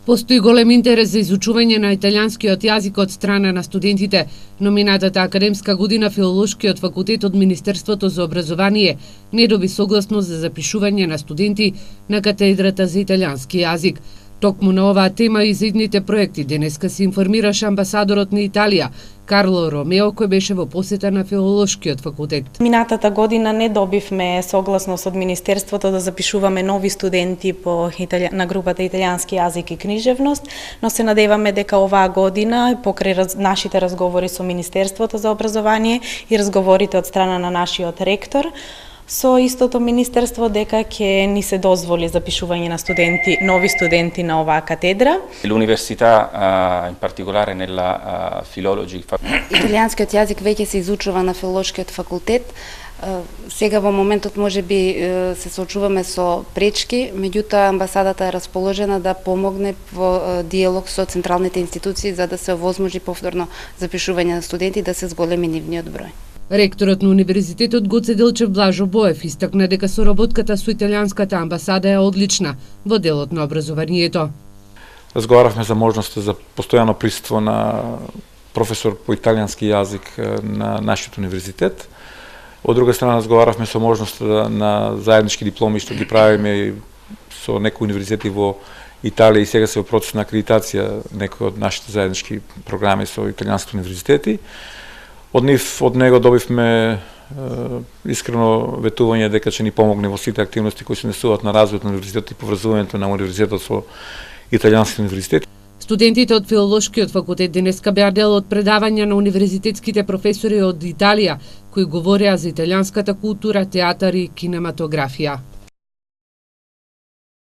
Постои голем интерес за изучување на италијанскиот јазик од страна на студентите. Но минатата академска година Филолошкиот факултет од Министерството за образование не доби согласност за запишување на студенти на катедрата за италијански јазик. Токму на оваа тема и за идните проекти денеска се информираше амбасадорот на Италија, Карло Ромео, кој беше во посета на Филолошкиот факултет. Минатата година не добивме согласност од Министерството да запишуваме нови студенти на групата италијански јазик и книжевност, но се надеваме дека оваа година, покрај нашите разговори со Министерството за образование и разговорите од страна на нашиот ректор, со истото министерство дека ќе ни се дозволи запишување на нови студенти на оваа катедра. L'università, in particolare nella Philology. Италијанскиот јазик веќе се изучува на Филолошкиот факултет. Сега во моментот можеби се соочуваме со пречки, меѓутоа амбасадата е расположена да помогне во диалог со централните институции за да се овозможи повторно запишување на студенти да се зголеми нивниот број. Ректорот на Универзитетот Гоце Делчев Блажо Боев истакна дека соработката со италијанската амбасада е одлична во делот на образованието. Разговаравме за можноста за постојано присуство на професор по италијански јазик на нашиот универзитет. Од друга страна разговаравме со можноста на заеднички дипломи што ги правиме со некои универзитети во Италија и сега се во процес на акредитација некои од нашите заеднички програми со италијанските универзитети. Од него добивме искрено ветување дека ќе ни помогне во сите активности кои се несуваат на развојот на универзитетот и поврзувањето на универзитетот со италијански универзитети. Студентите од Филолошкиот факултет денеска беа дел од предавања на универзитетските професори од Италија кои говореа за италијанската култура, театар и кинематографија.